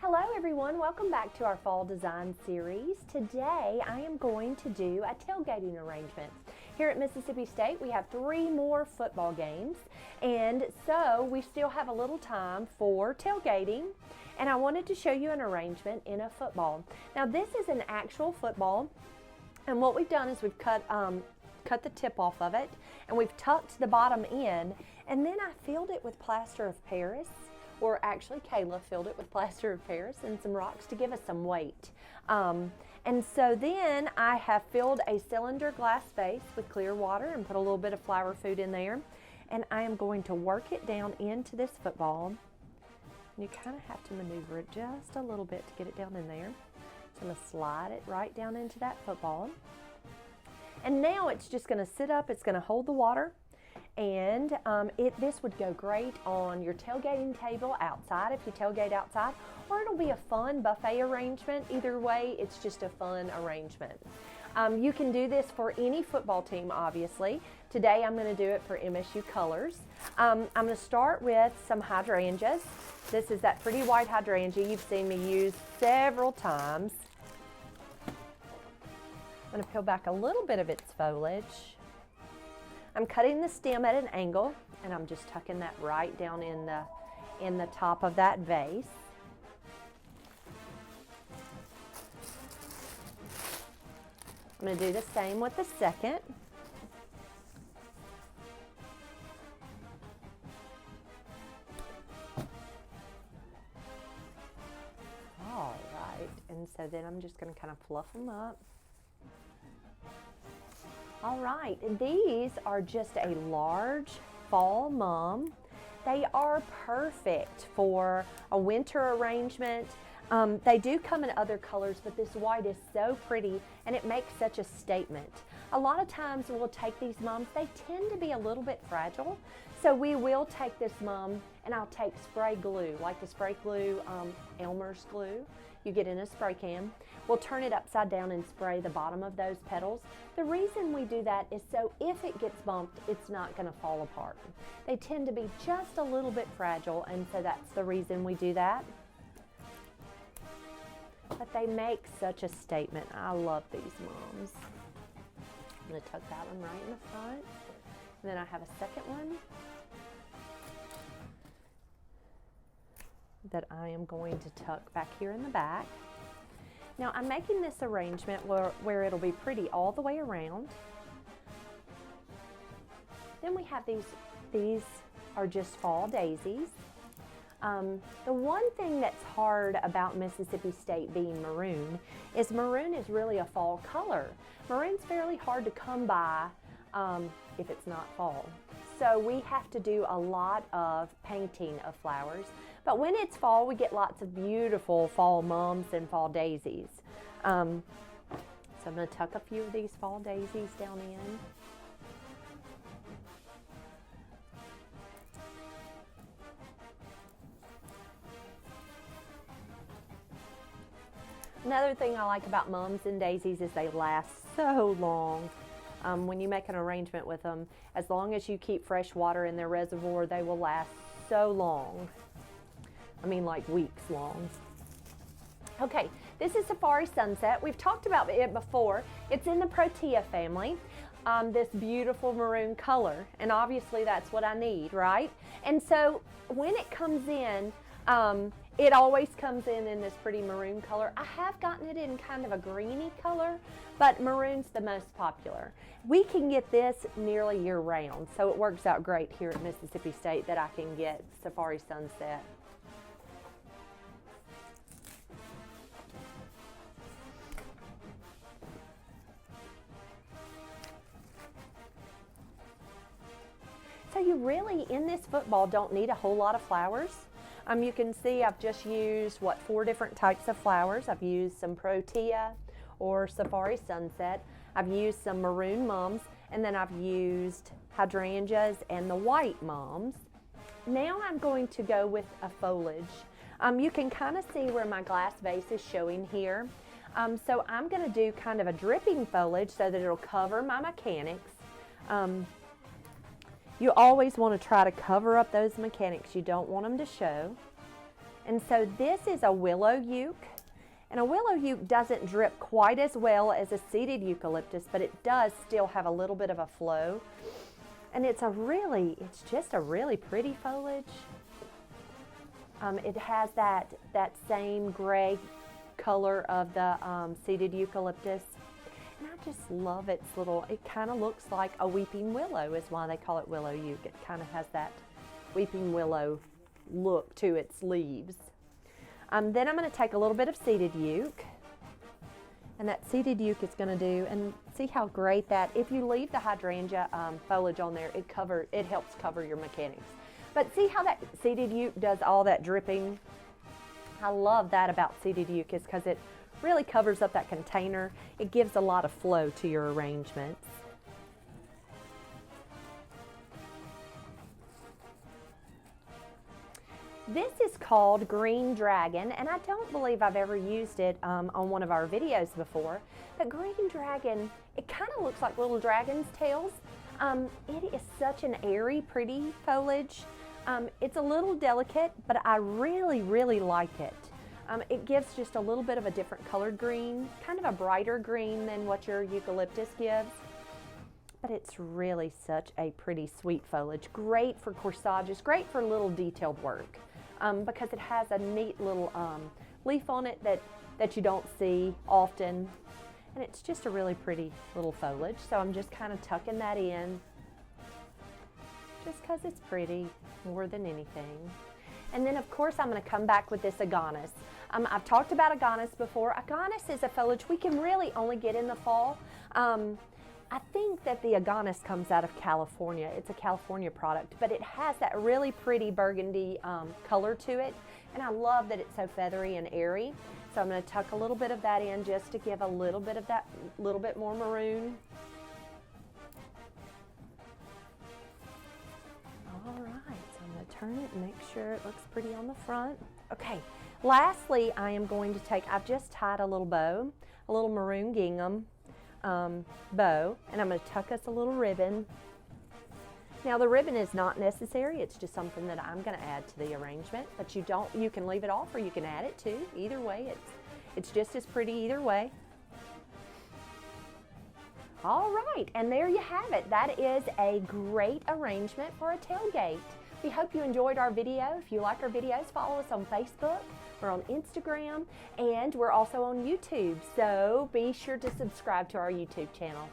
Hello everyone, welcome back to our fall design series. Today I am going to do a tailgating arrangement. Here at Mississippi State we have 3 more football games, and so we still have a little time for tailgating, and I wanted to show you an arrangement in a football. Now this is an actual football, and what we've done is we've cut the tip off of it and we've tucked the bottom in, and then I filled it with plaster of Paris. Or actually Kayla filled it with plaster of Paris and some rocks to give us some weight. And so then I have filled a cylinder glass vase with clear water and put a little bit of flower food in there. And I am going to work it down into this football. And you kind of have to maneuver it just a little bit to get it down in there. So I'm going to slide it right down into that football. And now it's just going to sit up, it's going to hold the water. And this would go great on your tailgating table outside if you tailgate outside, or it'll be a fun buffet arrangement. Either way, it's just a fun arrangement. You can do this for any football team, obviously. Today I'm going to do it for MSU colors. I'm going to start with some hydrangeas. This is that pretty white hydrangea you've seen me use several times. I'm going to peel back a little bit of its foliage. I'm cutting the stem at an angle, and I'm just tucking that right down in the top of that vase. I'm going to do the same with the second. All right, and so then I'm just going to kind of fluff them up. All right, these are just a large fall mum. They are perfect for a winter arrangement. They do come in other colors, but this white is so pretty and it makes such a statement. A lot of times we'll take these mums, they tend to be a little bit fragile, so we will take this mum and I'll take spray glue, like the spray glue, Elmer's glue you get in a spray can. We'll turn it upside down and spray the bottom of those petals. The reason we do that is so if it gets bumped, it's not going to fall apart. They tend to be just a little bit fragile, and so that's the reason we do that. But they make such a statement. I love these mums. I'm going to tuck that one right in the front. And then I have a second one that I am going to tuck back here in the back. Now I'm making this arrangement where it'll be pretty all the way around. Then we have these are just fall daisies. The one thing that's hard about Mississippi State being maroon is really a fall color. Maroon's fairly hard to come by if it's not fall. So we have to do a lot of painting of flowers. But when it's fall, we get lots of beautiful fall mums and fall daisies. So I'm going to tuck a few of these fall daisies down in. Another thing I like about mums and daisies is they last so long. When you make an arrangement with them, as long as you keep fresh water in their reservoir, they will last so long. I mean, like weeks long. Okay, this is Safari Sunset. We've talked about it before. It's in the Protea family, this beautiful maroon color, and obviously that's what I need, right? And so when it comes in, it always comes in this pretty maroon color. I have gotten it in kind of a greeny color, but maroon's the most popular. We can get this nearly year round, so it works out great here at Mississippi State that I can get Safari Sunset. So you really, in this football, don't need a whole lot of flowers. You can see I've just used, 4 different types of flowers. I've used some Protea or Safari Sunset. I've used some maroon mums, and then I've used hydrangeas and the white mums. Now I'm going to go with a foliage. You can kind of see where my glass vase is showing here. So I'm going to do kind of a dripping foliage so that it'll cover my mechanics. You always want to try to cover up those mechanics. You don't want them to show. And so this is a willow uke. And a willow uke doesn't drip quite as well as a seeded eucalyptus, but it does still have a little bit of a flow. And it's just a really pretty foliage. It has that same gray color of the seeded eucalyptus. And I just love its it kind of looks like a weeping willow is why they call it willow uke. It kind of has that weeping willow look to its leaves. Then I'm going to take a little bit of seeded uke. And that seeded uke is going to do, and see how great that, if you leave the hydrangea foliage on there, it helps cover your mechanics. But see how that seeded uke does all that dripping? I love that about seeded uke is because it really covers up that container. It gives a lot of flow to your arrangements. This is called Green Dragon, and I don't believe I've ever used it on one of our videos before. But Green Dragon, it kind of looks like little dragon's tails. It is such an airy, pretty foliage. It's a little delicate, but I really, really like it. It gives just a little bit of a different colored green, kind of a brighter green than what your eucalyptus gives. But it's really such a pretty sweet foliage. Great for corsages, great for little detailed work because it has a neat little leaf on it that you don't see often. And it's just a really pretty little foliage. So I'm just kind of tucking that in just because it's pretty more than anything. And then of course I'm going to come back with this Agonis. I've talked about Agonis before. Agonis is a foliage we can really only get in the fall. I think that the Agonis comes out of California. It's a California product, but it has that really pretty burgundy color to it. And I love that it's so feathery and airy. So I'm going to tuck a little bit of that in just to give a little bit of that, little bit more maroon. All right, so I'm going to turn it and make sure it looks pretty on the front. Okay, lastly, I am going to take, I've just tied a little bow, a little maroon gingham bow, and I'm going to tuck us a little ribbon. Now the ribbon is not necessary, it's just something that I'm going to add to the arrangement, but you can leave it off or you can add it too. Either way, it's just as pretty either way. All right, and there you have it. That is a great arrangement for a tailgate. We hope you enjoyed our video. If you like our videos, follow us on Facebook. We're on Instagram, and we're also on YouTube. So be sure to subscribe to our YouTube channel.